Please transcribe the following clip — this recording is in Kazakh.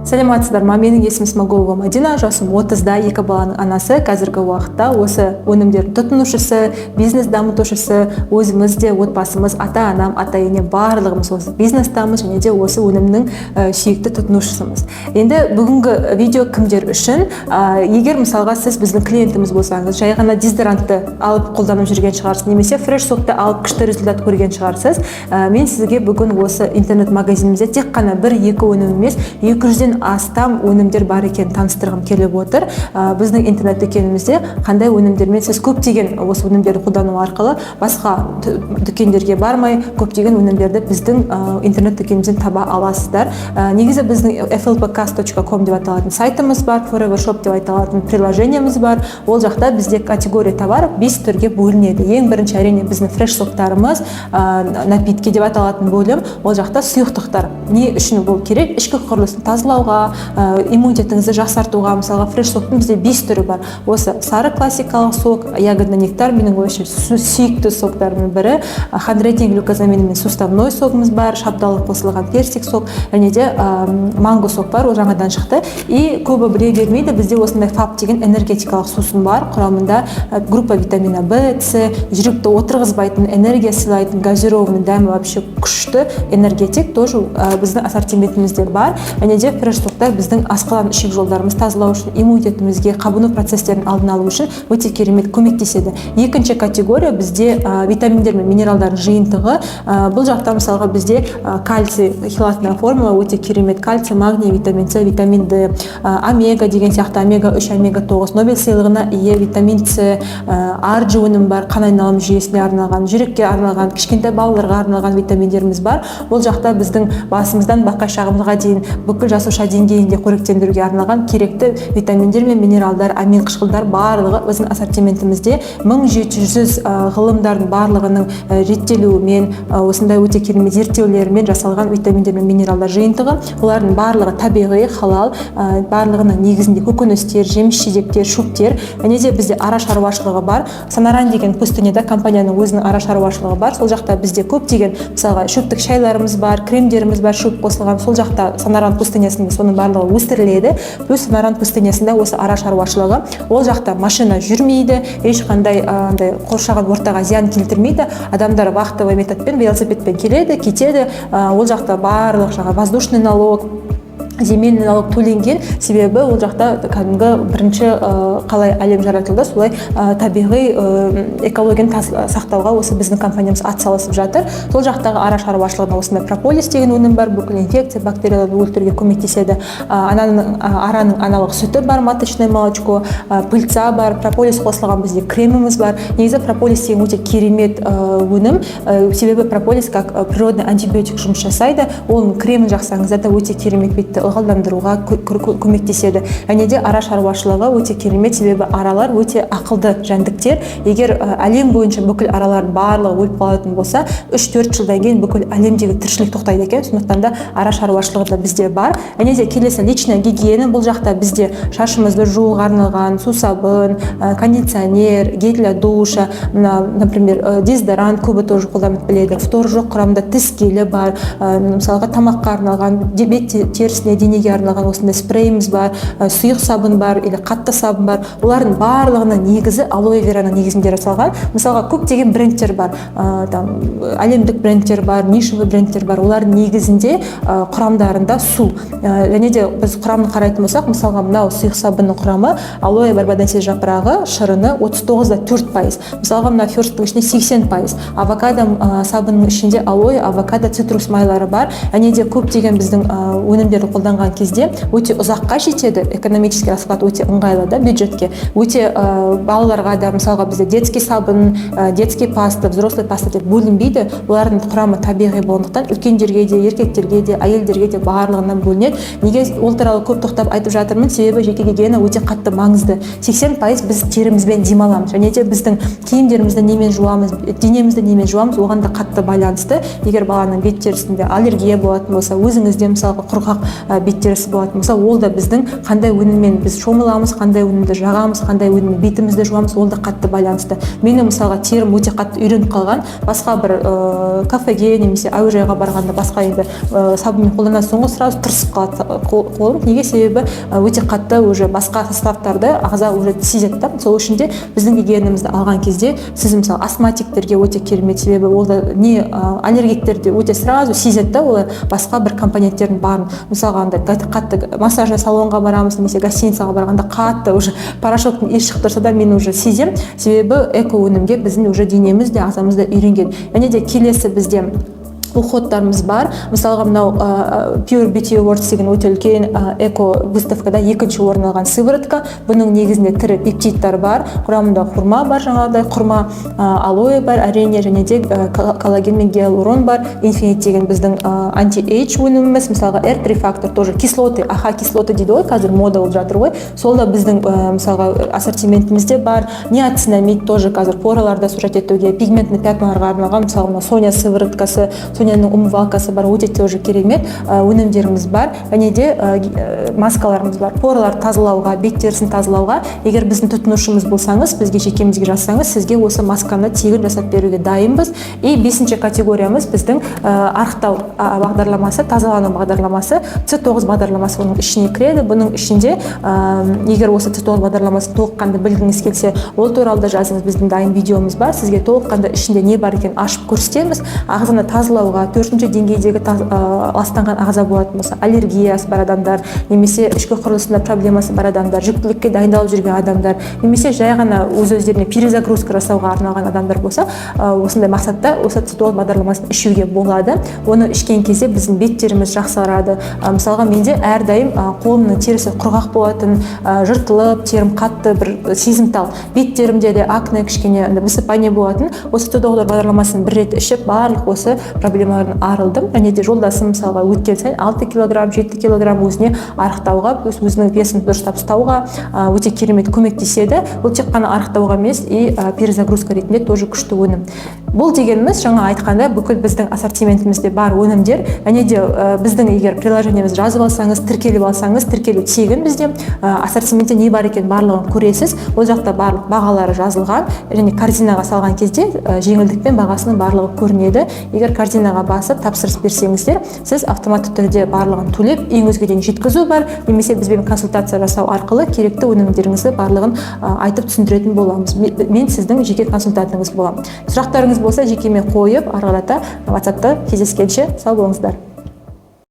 Саламатсыздар ма? Менің есімім Смагулова Мадина, жасым 30-да, 2 баланың анасы. Қазіргі уақытта осы өнімдердің тұтынушысы, бизнес дамытушысы, өзіміз де отбасымыз, ата-анам, ата-ене барлығымыз осы бизнестамыз және де осы өнімнің сүйікті тұтынушысымыз. Енді бүгінгі видео кімдер үшін? Егер мысалға сіз біздің клиентіміз болсаңыз, жай ғана дезодорантты алып қолданып жүрген шығарсыз, немесе фреш сопты алып күшті результат көрген шығарсыз, мен сізге бүгін осы интернет-магазинімізде тек қана 1-2 өнім емес, 200-ден астам өнімдер бар екенін таныстырғым келіп отыр. Біздің интернет дүкенімізде қандай өнімдермен сіз көптеген осы өнімдерді қолдану арқылы басқа дүкендерге бармай көптеген өнімдерді біздің интернет дүкенімізден таба аласыздар. Негізі біздің flpcast.com деп аталатын сайтымыз бар, Forever Shop деп аталатын приложениеміз бар. Ол жақта бізде категория товар 5 түрге бөлінеді. Ең бірінші әрине біздің фреш соктарымыз, напитки деп аталатын бөлім. Ол жақта сұйықтықтар. Не үшін бұл керек? Ішкі құрылысын тазалауға, иммунитетіңізді жақсартуға, мысалға фреш соктың бізде 5 түрі бар. Осы сары классикалық сок, ягодный нектар менің ойымша сүйікті соктарымның бірі, хондроитин глюкозаминімен суставной согымыз бар, шабдалы қосылған персик сок, және де манго сок бар, ол жаңадан шықты. И көбі біле бермейді, бізде осындай фаб деген энергетикалық сусын бар, құрамында группа витамина В, С, жүректі отырғызбайтын, энергия сыйлайтын, газированный дәмі вообще күшті энергетик тоже біздің ассортиментімізде бар. Және де фреш соктар біздің асқазан ішек жолдарымыз тазалау үшін, иммунитетімізге, қабыну процестерін алдын алу үшін өте керемет көмектеседі. Екінші категория бізде витаминдер мен минералдардың жиынтығы. Бұл жақта мысалға бізде кальций хелатная формула өте керемет, кальций, магний, витамин С, витамин Д, омега деген сияқты, омега 3, омега 9, Нобель сыйлығына ие витамин С, арджи өнім бар, қан айналым жүйесіне арналған, жүрекке арналған, кішкентай балаларға арналған витаминдеріміз бар. Бұл жақта біздің басымыздан бақай шағымызға дейін бүкіл жасуша деңгейінде қоректендіруге арналған керекті витаминдер мен минералдар, амин қышқылдар барлығы біздің ассортиментімізде 1700 ғылымдардың барлығының реттелуімен, осындай өте керемет зерттеулермен жасалған витаминдер мен минералдар жиынтығы. Олардың барлығы табиғи, халал, барлығының негізінде көкөністер, жеміс-жидектер, шөптер. Және де бізде ара шаруашылығы бар. Санаран деген пустынеда компанияның өзінің ара шаруашылығы бар. Сол жақта бізде көптеген мысалға шөптік шайларымыз бар, кремдеріміз бар, шөп қосылған. Сол жақта Санаран пустынясында соның барлығы өсіріледі. Плюс Санаран пустынясында осы ара шаруашылығы. Ол жақта машина жүрмейді, ешқандай қоршаған ортаға зиян келтірмейді. Адамдар вахтовый методпен, велосипедпен келеді, кетеді. Ол жақта барлық воздушный налог, земельный налог төленген, себебі ол жақта кәдімгі бірінші қалай әлем жаратылды, солай табиғи экологияны сақтауға осы біздің компаниямыз атсалысып жатыр. Сол жақтағы ара шаруашылығында осындай прополис деген өнім бар, бүкіл инфекция, бактерияларды өлтіруге көмектеседі. Араның аналық сүті бар, маточное молочко, пыльца бар, прополис қосылған бізде креміміз бар. Негізі прополис деген өте керемет өнім, себебі прополис как природный антибиотик жұмыс жасайды. Оның кремін жақсаңыздар да өте керемет бетті ылғалдандыруға көмектеседі. Және де ара шаруашылығы өте керемет, себебі аралар өте ақылды жәндіктер. Егер әлем бойынша бүкіл аралардың барлығы өліп қалатын болса, 3-4 жылдан кейін бүкіл әлемдегі тіршілік тоқтайды екен. Сондықтан да ара шаруашылығы да бізде бар. Және де келесі личная гигиена. Бұл жақта бізде шашымызды жууға арналған сусабын, кондиционер, гель для душа, например, дезодорант көбі тоже қолданып біледі. Фтор жоқ құрамында тіс гелі бар, мысалға тамаққа арналған, бет терісіне, денеге арналған осындай спрейіміз бар, сұйық сабын бар, или қатты сабын бар. Олардың барлығының негізі алоэ вераның негізінде жасалған. Мысалға көптеген брендтер бар, әлемдік брендтер бар, нишевый брендтер бар. Олардың негізінде құрамдарында су. Және де біз құрамын қарайтын болсақ, мысалға мынау сұйық сабынның құрамы алоэ барбаденсис жапырағы, шырыны 39,4%. Мысалға мына ферсттің ішінде 80%. Авокадо сабынның ішінде алоэ, авокадо, цитрус майлары бар. Және де көптеген біздің өнімдерді қолданған кезде өте ұзаққа жетеді, экономический расход өте ыңғайлы да бюджетке. Өте балаларға да мысалға бізде детский сабын, детский паста, взрослый паста деп бөлінбейді. Олардың құрамы табиғи болғандықтан үлкендерге де, еркектерге де, әйелдерге де барлығынан бөлінеді. Неге ол туралы көп тоқтап айтып жатырмын? Себебі жеке гигиена өте қатты маңызды. 80% біз терімізбен демаламыз. Және де біздің киімдерімізді немен жуамыз, денемізді немен жуамыз, оған да қатты байланысты. Егер баланың бет терісінде аллергия болатын болса, өзіңізде мысалға құрғақ беттерісі болатын болса, ол да біздің қандай өніммен біз шомыламыз, қандай өнімді жағамыз, қандай өніммен бетімізді жуамыз, ол да қатты байланысты. Мені мысалға терім өте қатты үйреніп қалған, басқа бір кафеге немесе әуежайға барғанда басқа енді сабынмен қолданған соң сразу тырысып қалады қолым. Неге? Себебі өте қатты уже басқа составтарды ағза уже сезеді. Сол үшін де біздің гигиенамызды алған кезде сіз мысалы астматиктерге өте керемет, себебі ол да не аллергиктерде өте сразу сезеді, олар басқа бір компоненттердің барын. Мысалға андай қатты массажный салонға барамыз немесе гостиницаға барғанда қатты уже порошоктың иісі шығып тұрса да мен уже сезем, себебі эко өнімге біздің уже денеміз де ағзамыз да үйренген. Және де келесі бізде уходтарымыз бар. Мысалға мынау Pure Beauty Awards деген өте үлкен эко выставкада екінші орын алған сыворотка. Бұның негізінде тірі пептидтар бар, құрамында құрма бар, жаңағыдай құрма, алоэ бар, әрине, және де коллаген мен гиалурон бар. Infinite деген біздің анти-эйдж өніміміз, мысалға R3 фактор тоже кислоты, аха кислоты дейді ғой, қазір мода болып жатыр ғой. Сол да біздің мысалға ассортиментімізде бар. Ниацинамид тоже қазір пораларды сужать етуге, пигментный пятналарға арналған, мысалға Соня сывороткасы, Соняның умывалкасы бар, өте тоже керемет өнімдеріміз бар. Және де маскаларымыз бар. Пораларды тазалауға, бет терісін тазалауға, егер біздің тұтынушымыз болсаңыз, бізге жекемізге жазсаңыз, сізге осы масканы тегін жасап беруге дайынбыз. И 5-ші категориямыз біздің арықтау бағдарламасы, тазалану бағдарламасы, C9 бағдарламасы оның ішіне кіреді. Бұның ішінде егер осы C9 бағдарламасын толыққанды білгіңіз келсе, ол туралы да жазыңыз, біздің дайын видеомыз бар. Сізге толыққанды ішінде не бар екен ашып көрсетеміз. Ағзаны тазалауға, 4-ші деңгейдегі ластанған ағза болатын болса, аллергиясы бар адамдар, немесе ішкі құрылысында проблемасы бар адамдар, жүктілікке дайындалып жүрген адамдар, немесе жай ғана өз-өздеріне перезагрузка жасауға арналған адамдар болса, осындай мақсатта осы C9 бағдарламасын ішуге болады. Оны ішкен кезде біздің беттеріміз жақсарады. Мысалға менде әрдайым қолымның терісі құрғақ болатын, жыртылып, терім қатты бір сезімтал, беттерімде де акне кішкене высыпание болатын. Осы C9 бағдарламасын бір рет ішіп, барлық осы проблемалардан арылдым. Және де жолдасым мысалға өткен сайын 6 килограмм, 7 килограмм өзіне арықтауға, өзінің весін дұрыстап ұстауға өте керемет көмектеседі. Бұл тек қана арықтауға емес, и перезагрузка ретінде тоже күшті өнім. Бұл дегеніміз жаңа айтқанда бүкіл біздің ассортиментімізде бар өнімдер. Және де біздің егер приложениеміз жазып алсаңыз, тіркеліп алсаңыз, тіркелу тегін бізде. Ассортиментте не бар екен барлығын көресіз. Ол жақта барлық бағалары жазылған, және корзинаға салған кезде жеңілдікпен бағасының барлығы көрінеді. Егер корзинаға басып тапсырыс берсеңіздер, сіз автоматты түрде барлығын төлеп, ең өзге дейін жеткізу бар, немесе бізбен консультация жасау арқылы керекті өнімдеріңізді барлығын айтып түсіндіретін боламыз. Мен сіздің жеке консультантыңыз боламын. Сұрақтарыңыз болса жекеме қойып, ары қарата WhatsApp-та кездескенше сау болыңыздар.